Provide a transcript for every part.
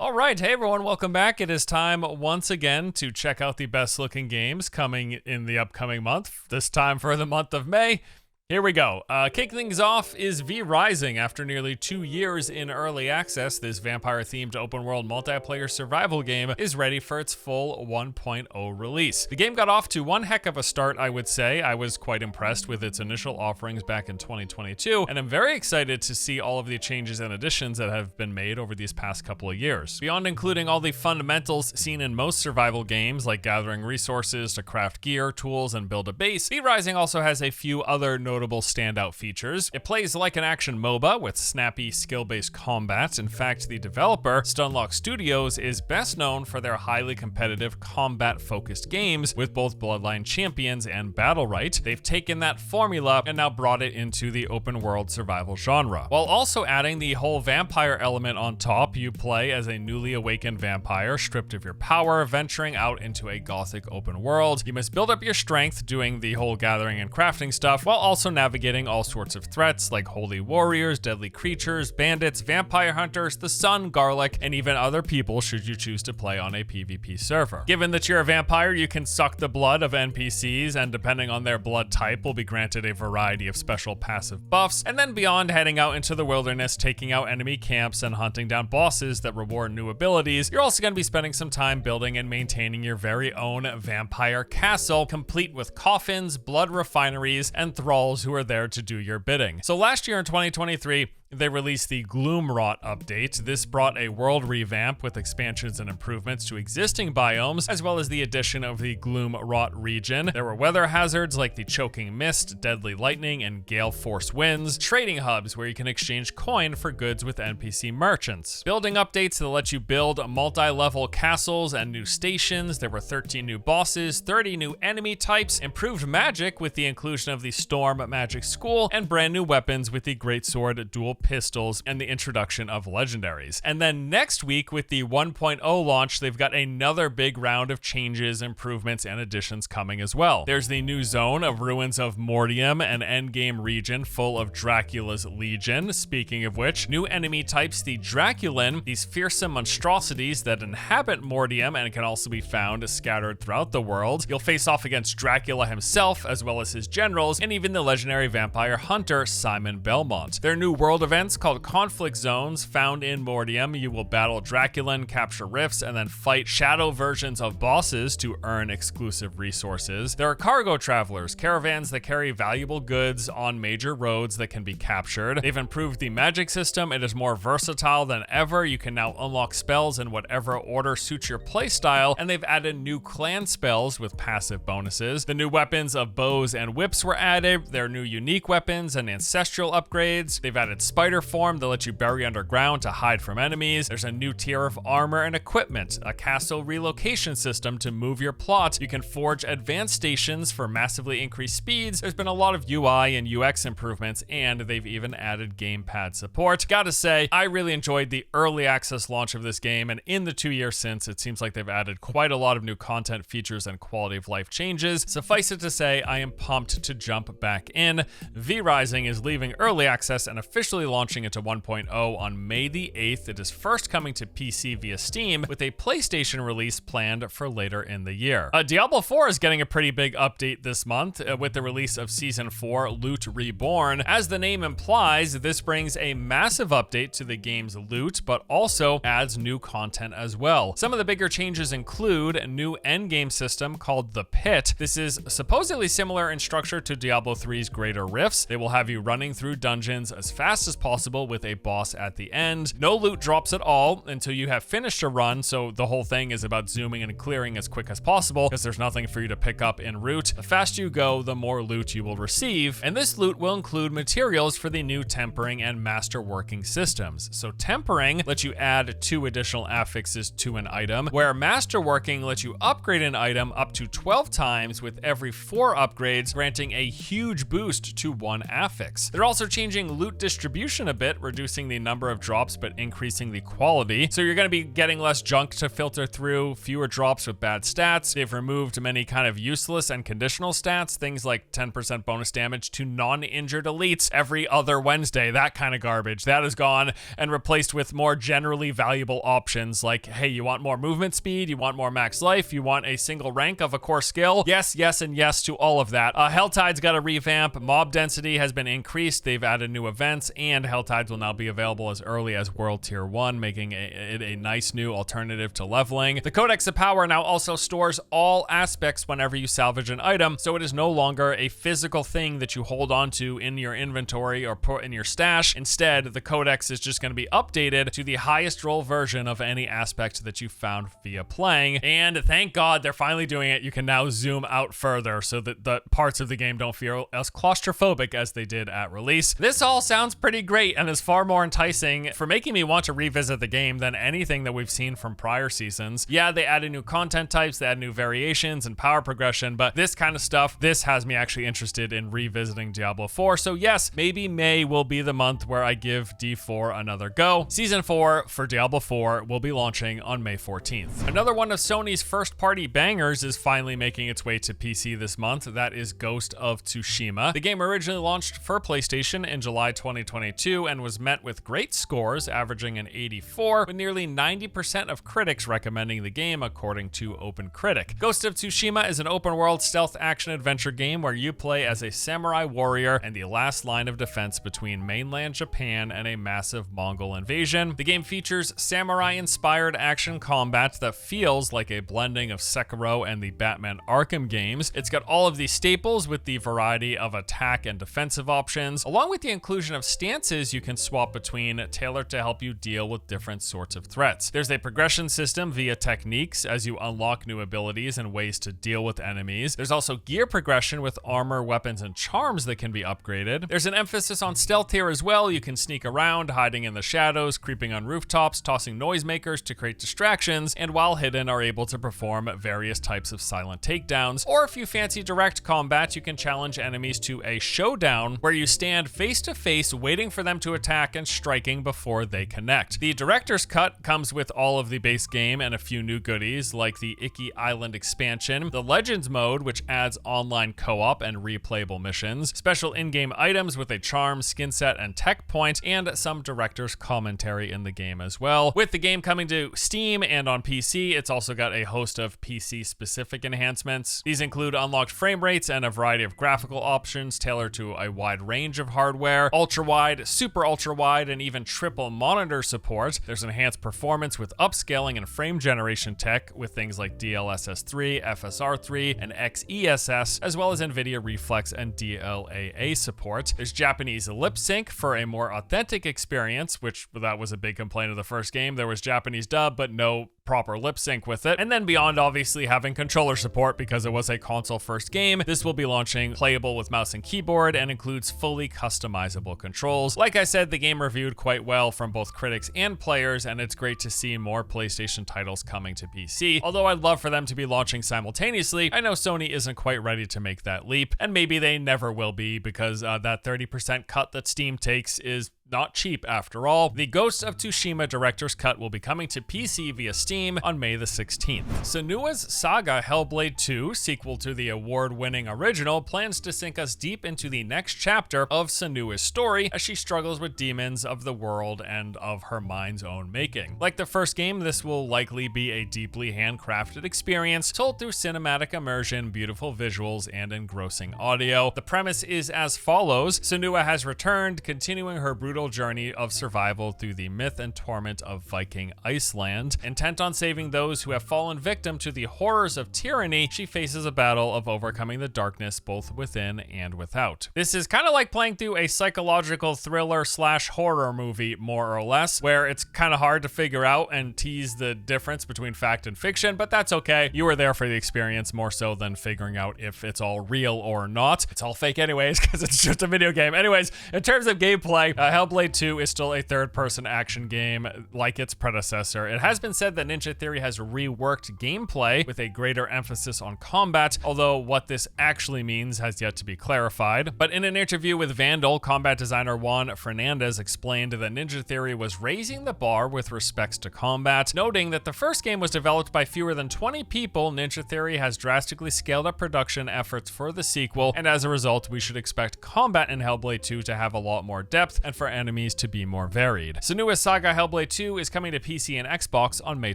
All right, hey everyone, welcome back. It is time once again to check out the best looking games coming in the upcoming month, this time for the month of May. Here we go. Kicking things off is V Rising. After nearly 2 years in early access, this vampire-themed open-world multiplayer survival game is ready for its full 1.0 release. The game got off to one heck of a start, I would say. I was quite impressed with its initial offerings back in 2022, and I'm very excited to see all of the changes and additions that have been made over these past couple of years. Beyond including all the fundamentals seen in most survival games, like gathering resources to craft gear, tools, and build a base, V Rising also has a few other notable standout features. It plays like an action MOBA with snappy, skill-based combat. In fact, the developer, Stunlock Studios, is best known for their highly competitive, combat-focused games with both Bloodline Champions and Battlerite. They've taken that formula and now brought it into the open-world survival genre. While also adding the whole vampire element on top, you play as a newly awakened vampire, stripped of your power, venturing out into a gothic open world. You must build up your strength, doing the whole gathering and crafting stuff, while also navigating all sorts of threats like holy warriors, deadly creatures, bandits, vampire hunters, the sun, garlic, and even other people should you choose to play on a PvP server. Given that you're a vampire, you can suck the blood of NPCs, and depending on their blood type, will be granted a variety of special passive buffs, and then beyond heading out into the wilderness, taking out enemy camps, and hunting down bosses that reward new abilities, you're also going to be spending some time building and maintaining your very own vampire castle, complete with coffins, blood refineries, and thralls who are there to do your bidding. So last year in 2023, they released the Gloomrot update. This brought a world revamp with expansions and improvements to existing biomes, as well as the addition of the Gloomrot region. There were weather hazards like the choking mist, deadly lightning, and gale force winds, trading hubs where you can exchange coin for goods with NPC merchants, building updates that let you build multi-level castles and new stations. There were 13 new bosses, 30 new enemy types, improved magic with the inclusion of the Storm Magic School, and brand new weapons with the Greatsword dual pistols and the introduction of legendaries. And then next week with the 1.0 launch, they've got another big round of changes, improvements, and additions coming as well. There's the new zone of Ruins of Mortium, an endgame region full of Dracula's Legion. Speaking of which, new enemy types, the Draculan, these fearsome monstrosities that inhabit Mortium and can also be found scattered throughout the world. You'll face off against Dracula himself, as well as his generals, and even the legendary vampire hunter Simon Belmont. Their new world events called Conflict Zones found in Mortium. You will battle Draculan, capture rifts, and then fight shadow versions of bosses to earn exclusive resources. There are cargo travelers, caravans that carry valuable goods on major roads that can be captured. They've improved the magic system. It is more versatile than ever. You can now unlock spells in whatever order suits your playstyle, and they've added new clan spells with passive bonuses. The new weapons of bows and whips were added. There are new unique weapons and ancestral upgrades. They've added spider form that lets you bury underground to hide from enemies. There's a new tier of armor and equipment, a castle relocation system to move your plot. You can forge advanced stations for massively increased speeds. There's been a lot of UI and UX improvements, and they've even added gamepad support. Gotta say, I really enjoyed the early access launch of this game, and in the 2 years since, it seems like they've added quite a lot of new content, features, and quality of life changes. Suffice it to say, I am pumped to jump back in. V Rising is leaving early access and officially launching into 1.0 on May the 8th. It is first coming to PC via Steam, with a PlayStation release planned for later in the year. Diablo IV is getting a pretty big update this month with the release of Season 4, Loot Reborn. As the name implies, this brings a massive update to the game's loot, but also adds new content as well. Some of the bigger changes include a new endgame system called the Pit. This is supposedly similar in structure to Diablo 3's Greater Rifts. They will have you running through dungeons as fast as possible with a boss at the end. No loot drops at all until you have finished a run, so the whole thing is about zooming and clearing as quick as possible because there's nothing for you to pick up en route. The faster you go, the more loot you will receive, and this loot will include materials for the new tempering and masterworking systems. So tempering lets you add 2 additional affixes to an item, where masterworking lets you upgrade an item up to 12 times with every 4 upgrades, granting a huge boost to 1 affix. They're also changing loot distribution distribution a bit, reducing the number of drops but increasing the quality. So you're going to be getting less junk to filter through, fewer drops with bad stats. They've removed many kind of useless and conditional stats, things like 10% bonus damage to non-injured elites every other Wednesday, that kind of garbage. That is gone and replaced with more generally valuable options like, hey, you want more movement speed, you want more max life, you want a single rank of a core skill. Yes, yes, and yes to all of that. Helltide's got a revamp. Mob density has been increased. They've added new events, and Helltides will now be available as early as World Tier 1, making it a nice new alternative to leveling. The Codex of Power now also stores all aspects whenever you salvage an item, so it is no longer a physical thing that you hold onto in your inventory or put in your stash. Instead, the Codex is just going to be updated to the highest roll version of any aspect that you found via playing. And thank God they're finally doing it. You can now zoom out further so that the parts of the game don't feel as claustrophobic as they did at release. This all sounds pretty great and is far more enticing for making me want to revisit the game than anything that we've seen from prior seasons. Yeah, they added new content types, they added new variations and power progression, but this kind of stuff, this has me actually interested in revisiting Diablo 4. So yes, maybe May will be the month where I give D4 another go. Season 4 for Diablo 4 will be launching on May 14th. Another one of Sony's first-party bangers is finally making its way to PC this month. That is Ghost of Tsushima. The game originally launched for PlayStation in July 2022 and was met with great scores, averaging an 84, with nearly 90% of critics recommending the game, according to OpenCritic. Ghost of Tsushima is an open-world stealth action-adventure game where you play as a samurai warrior and the last line of defense between mainland Japan and a massive Mongol invasion. The game features samurai-inspired action combat that feels like a blending of Sekiro and the Batman Arkham games. It's got all of these staples with the variety of attack and defensive options, along with the inclusion of stances you can swap between, tailored to help you deal with different sorts of threats. There's a progression system via techniques as you unlock new abilities and ways to deal with enemies. There's also gear progression with armor, weapons, and charms that can be upgraded. There's an emphasis on stealth here as well. You can sneak around, hiding in the shadows, creeping on rooftops, tossing noisemakers to create distractions, and while hidden are able to perform various types of silent takedowns. Or if you fancy direct combat, you can challenge enemies to a showdown where you stand face to face waiting for them to attack and striking before they connect. The director's cut comes with all of the base game and a few new goodies like the Icky Island expansion, the Legends mode, which adds online co-op and replayable missions, special in-game items with a charm, skin set, and tech point, and some director's commentary in the game as well. With the game coming to Steam and on PC, it's also got a host of PC-specific enhancements. These include unlocked frame rates and a variety of graphical options tailored to a wide range of hardware, ultra-wide, super ultra-wide, and even triple monitor support. There's enhanced performance with upscaling and frame generation tech with things like DLSS3, FSR3, and XESS, as well as NVIDIA Reflex and DLAA support. There's Japanese lip sync for a more authentic experience, which that was a big complaint of the first game. There was Japanese dub, but no proper lip sync with it. And then beyond obviously having controller support because it was a console first game, this will be launching playable with mouse and keyboard and includes fully customizable controls. Like I said, the game reviewed quite well from both critics and players, and it's great to see more PlayStation titles coming to PC. Although I'd love for them to be launching simultaneously, I know Sony isn't quite ready to make that leap, and maybe they never will be because that 30% cut that Steam takes is not cheap after all. The Ghost of Tsushima Director's Cut will be coming to PC via Steam on May the 16th. Senua's Saga Hellblade 2, sequel to the award-winning original, plans to sink us deep into the next chapter of Senua's story as she struggles with demons of the world and of her mind's own making. Like the first game, this will likely be a deeply handcrafted experience told through cinematic immersion, beautiful visuals, and engrossing audio. The premise is as follows. Senua has returned, continuing her brutal journey of survival through the myth and torment of Viking Iceland. Intent on saving those who have fallen victim to the horrors of tyranny, she faces a battle of overcoming the darkness both within and without. This is kind of like playing through a psychological thriller / horror movie, more or less, where it's kind of hard to figure out and tease the difference between fact and fiction, but that's okay. You were there for the experience more so than figuring out if it's all real or not. It's all fake anyways because it's just a video game. Anyways, in terms of gameplay, Hellblade 2 is still a third-person action game like its predecessor. It has been said that Ninja Theory has reworked gameplay with a greater emphasis on combat, although what this actually means has yet to be clarified. But in an interview with Vandal, combat designer Juan Fernandez explained that Ninja Theory was raising the bar with respects to combat, noting that the first game was developed by fewer than 20 people. Ninja Theory has drastically scaled up production efforts for the sequel, and as a result, we should expect combat in Hellblade 2 to have a lot more depth and for enemies to be more varied. Senua's Saga Hellblade 2 is coming to PC and Xbox on May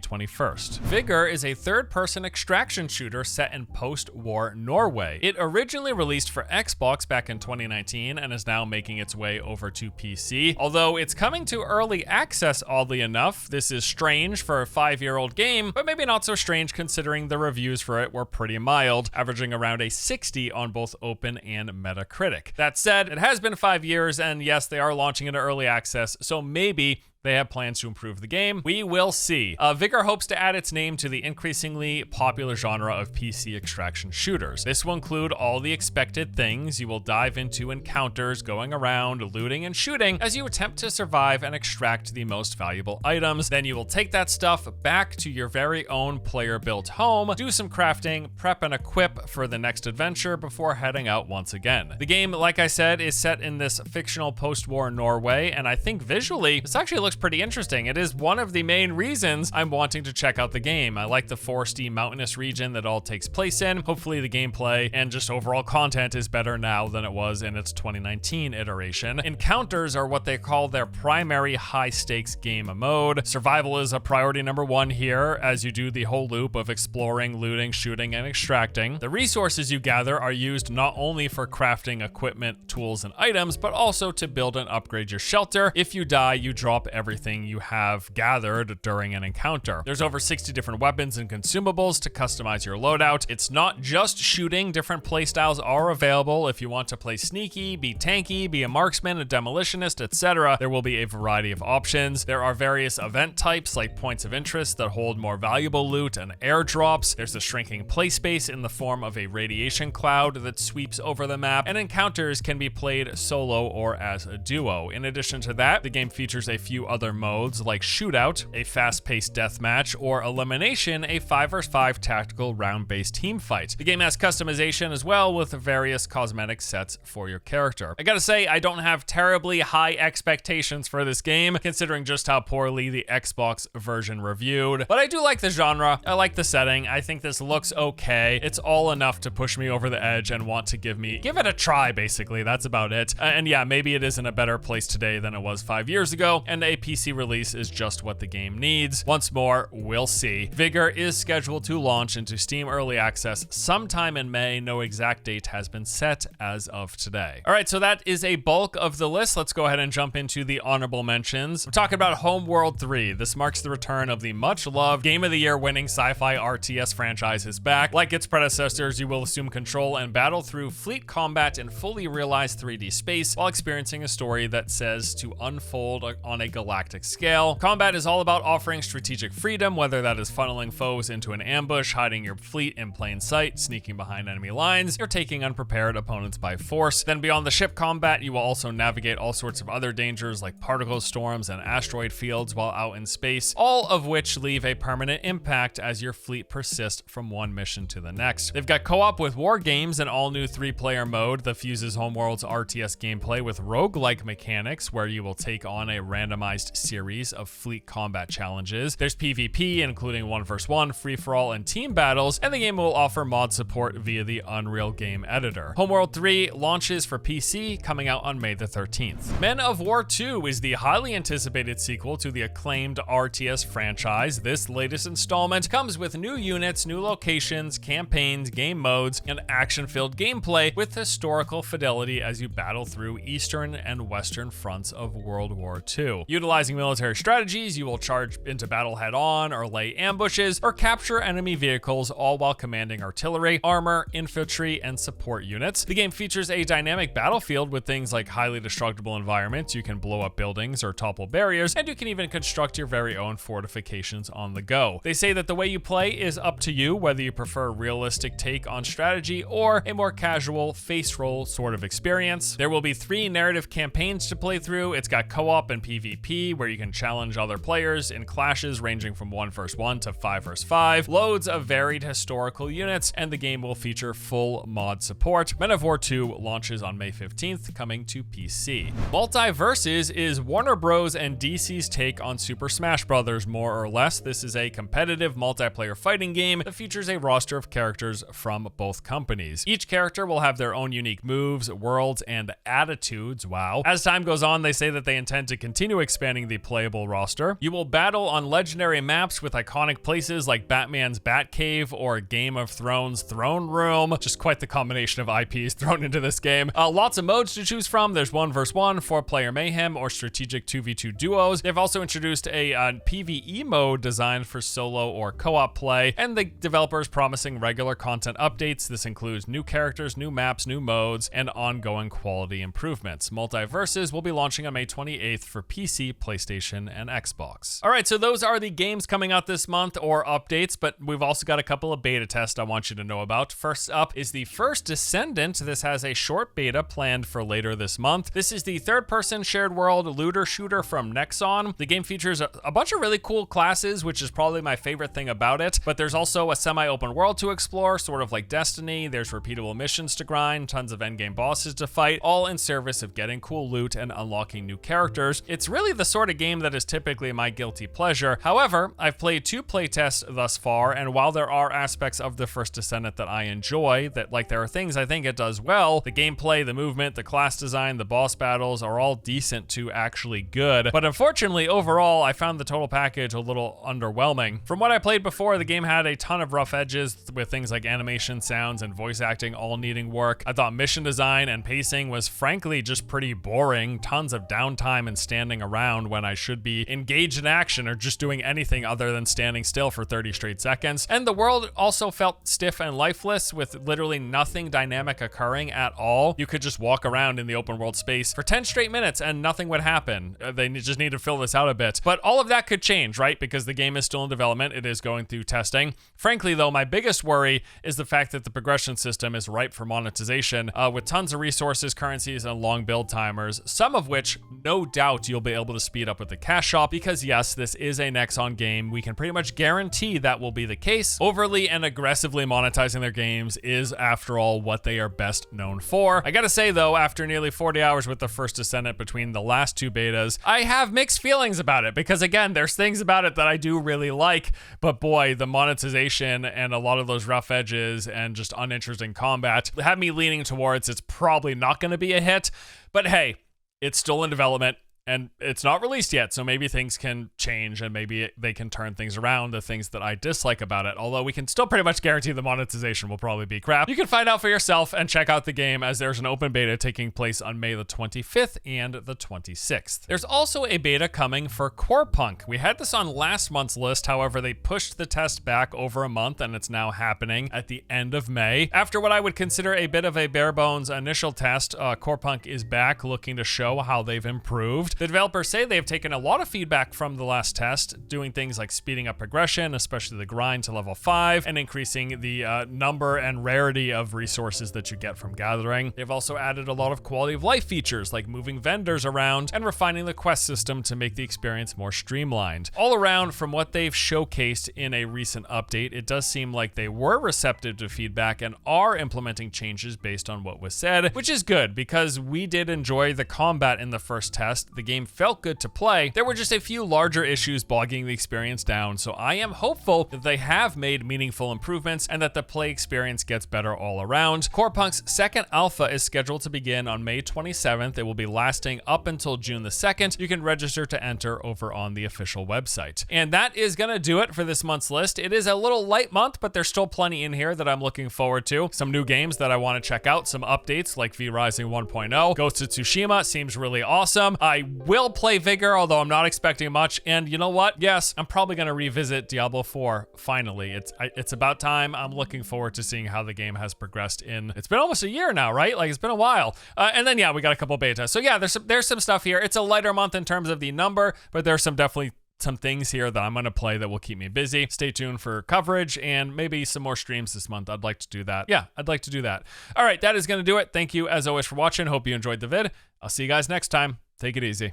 21st. Vigor is a third-person extraction shooter set in post-war Norway. It originally released for Xbox back in 2019 and is now making its way over to PC. Although it's coming to early access, oddly enough. This is strange for a 5-year-old game, but maybe not so strange considering the reviews for it were pretty mild, averaging around a 60 on both Open and Metacritic. That said, it has been 5 years, and yes, they are launching into early access, so maybe they have plans to improve the game. We will see. Vigor hopes to add its name to the increasingly popular genre of PC extraction shooters. This will include all the expected things. You will dive into encounters, going around, looting and shooting as you attempt to survive and extract the most valuable items. Then you will take that stuff back to your very own player-built home, do some crafting, prep and equip for the next adventure before heading out once again. The game, like I said, is set in this fictional post-war Norway, and I think visually, this actually looks pretty interesting. It is one of the main reasons I'm wanting to check out the game. I like the foresty mountainous region that all takes place in. Hopefully the gameplay and just overall content is better now than it was in its 2019 iteration. Encounters are what they call their primary high stakes game mode. Survival is a priority number 1 here, as you do the whole loop of exploring, looting, shooting, and extracting. The resources you gather are used not only for crafting equipment, tools, and items, but also to build and upgrade your shelter. If you die, you drop everything you have gathered during an encounter. There's over 60 different weapons and consumables to customize your loadout. It's not just shooting. Different playstyles are available if you want to play sneaky, be tanky, be a marksman, a demolitionist, etc. There will be a variety of options. There are various event types like points of interest that hold more valuable loot and airdrops. There's the shrinking play space in the form of a radiation cloud that sweeps over the map, and encounters can be played solo or as a duo. In addition to that, the game features a few other modes like Shootout, a fast-paced deathmatch, or Elimination, a 5 vs 5 tactical round-based team fight. The game has customization as well, with various cosmetic sets for your character. I gotta say, I don't have terribly high expectations for this game, considering just how poorly the Xbox version reviewed, but I do like the genre. I like the setting. I think this looks okay. It's all enough to push me over the edge and want to give it a try, basically. That's about it. And yeah, maybe it is in a better place today than it was 5 years ago, and a PC release is just what the game needs. Once more, we'll see. Vigor is scheduled to launch into Steam Early Access sometime in May. No exact date has been set as of today. All right, so that is a bulk of the list. Let's go ahead and jump into the honorable mentions. We're talking about Homeworld 3. This marks the return of the much-loved Game of the Year winning sci-fi RTS franchise is back. Like its predecessors, you will assume control and battle through fleet combat in fully realized 3D space while experiencing a story that says to unfold on a galactic scale. Combat is all about offering strategic freedom, whether that is funneling foes into an ambush, hiding your fleet in plain sight, sneaking behind enemy lines, or taking unprepared opponents by force. Then beyond the ship combat, you will also navigate all sorts of other dangers like particle storms and asteroid fields while out in space, all of which leave a permanent impact as your fleet persists from one mission to the next. They've got co-op with war games, an all-new 3-player mode that fuses Homeworld's RTS gameplay with roguelike mechanics, where you will take on a randomized series of fleet combat challenges. There's PvP, including 1 vs 1, free-for-all, and team battles, and the game will offer mod support via the Unreal Game Editor. Homeworld 3 launches for PC, coming out on May the 13th. Men of War 2 is the highly anticipated sequel to the acclaimed RTS franchise. This latest installment comes with new units, new locations, campaigns, game modes, and action-filled gameplay with historical fidelity as you battle through eastern and western fronts of World War II. You Utilizing military strategies, you will charge into battle head-on or lay ambushes or capture enemy vehicles, all while commanding artillery, armor, infantry, and support units. The game features a dynamic battlefield with things like highly destructible environments. You can blow up buildings or topple barriers, and you can even construct your very own fortifications on the go. They say that the way you play is up to you, whether you prefer a realistic take on strategy or a more casual face roll sort of experience. There will be 3 narrative campaigns to play through. It's got co-op and PvP, where you can challenge other players in clashes ranging from 1 vs 1 to 5 vs 5, loads of varied historical units, and the game will feature full mod support. Men of War 2 launches on May 15th, coming to PC. Multiversus is Warner Bros. And DC's take on Super Smash Bros. More or less. This is a competitive multiplayer fighting game that features a roster of characters from both companies. Each character will have their own unique moves, worlds, and attitudes. Wow. As time goes on, they say that they intend to continue expanding the playable roster. You will battle on legendary maps with iconic places like Batman's Batcave or Game of Thrones Throne Room. Just quite the combination of IPs thrown into this game. Lots of modes to choose from. There's 1 vs 1, 4-player mayhem, or strategic 2v2 duos. They've also introduced a PvE mode designed for solo or co-op play, and the developers promising regular content updates. This includes new characters, new maps, new modes, and ongoing quality improvements. Multiversus will be launching on May 28th for PC, PlayStation, and Xbox. All right, so those are the games coming out this month or updates, but we've also got a couple of beta tests I want you to know about. First up is the First Descendant. This has a short beta planned for later this month. This is the third-person shared world looter shooter from Nexon. The game features a bunch of really cool classes, which is probably my favorite thing about it, but there's also a semi-open world to explore, sort of like Destiny. There's repeatable missions to grind, tons of endgame bosses to fight, all in service of getting cool loot and unlocking new characters. It's really the sort of game that is typically my guilty pleasure. However, I've played 2 playtests thus far, and while there are aspects of the First Descendant that I enjoy, that like there are things I think it does well, the gameplay, the movement, the class design, the boss battles are all decent to actually good. But unfortunately, overall, I found the total package a little underwhelming. From what I played before, the game had a ton of rough edges with things like animation, sounds, and voice acting all needing work. I thought mission design and pacing was frankly just pretty boring. Tons of downtime and standing around when I should be engaged in action or just doing anything other than standing still for 30 straight seconds. And the world also felt stiff and lifeless, with literally nothing dynamic occurring at all. You could just walk around in the open world space for 10 straight minutes and nothing would happen. They just need to fill this out a bit. But all of that could change, right? Because the game is still in development. It is going through testing. Frankly, though, my biggest worry is the fact that the progression system is ripe for monetization, with tons of resources, currencies, and long build timers, some of which, no doubt, you'll be able to speed up with the cash shop, because yes, this is a Nexon game. We can pretty much guarantee that will be the case. Overly and aggressively monetizing their games is, after all, what they are best known for. I gotta say, though, after nearly 40 hours with the First Descendant between the last 2 betas, I have mixed feelings about it, because again, there's things about it that I do really like, but boy, the monetization and a lot of those rough edges and just uninteresting combat had me leaning towards it's probably not going to be a hit. But hey, it's still in development. And it's not released yet, so maybe things can change and maybe they can turn things around, the things that I dislike about it. Although we can still pretty much guarantee the monetization will probably be crap. You can find out for yourself and check out the game, as there's an open beta taking place on May the 25th and the 26th. There's also a beta coming for Corepunk. We had this on last month's list, however, they pushed the test back over a month and it's now happening at the end of May. After what I would consider a bit of a bare bones initial test, Corepunk is back looking to show how they've improved. The developers say they've taken a lot of feedback from the last test, doing things like speeding up progression, especially the grind to level 5, and increasing the number and rarity of resources that you get from gathering. They've also added a lot of quality of life features, like moving vendors around and refining the quest system to make the experience more streamlined. All around, from what they've showcased in a recent update, it does seem like they were receptive to feedback and are implementing changes based on what was said, which is good, because we did enjoy the combat in the first test. The game felt good to play. There were just a few larger issues bogging the experience down, so I am hopeful that they have made meaningful improvements and that the play experience gets better all around. Corepunk's second alpha is scheduled to begin on May 27th. It will be lasting up until June the 2nd. You can register to enter over on the official website. And that is gonna do it for this month's list. It is a little light month, but there's still plenty in here that I'm looking forward to. Some new games that I want to check out, some updates like V Rising 1.0. Ghost of Tsushima seems really awesome. I will play Vigor, although I'm not expecting much. And you know what? Yes, I'm probably going to revisit Diablo IV finally. It's about time. I'm looking forward to seeing how the game has progressed it's been almost a year now, right? Like, it's been a while. And then, yeah, we got a couple betas. So yeah, there's some stuff here. It's a lighter month in terms of the number, but there's definitely some things here that I'm going to play that will keep me busy. Stay tuned for coverage and maybe some more streams this month. I'd like to do that. Yeah, I'd like to do that. All right, that is going to do it. Thank you as always for watching. Hope you enjoyed the vid. I'll see you guys next time. Take it easy.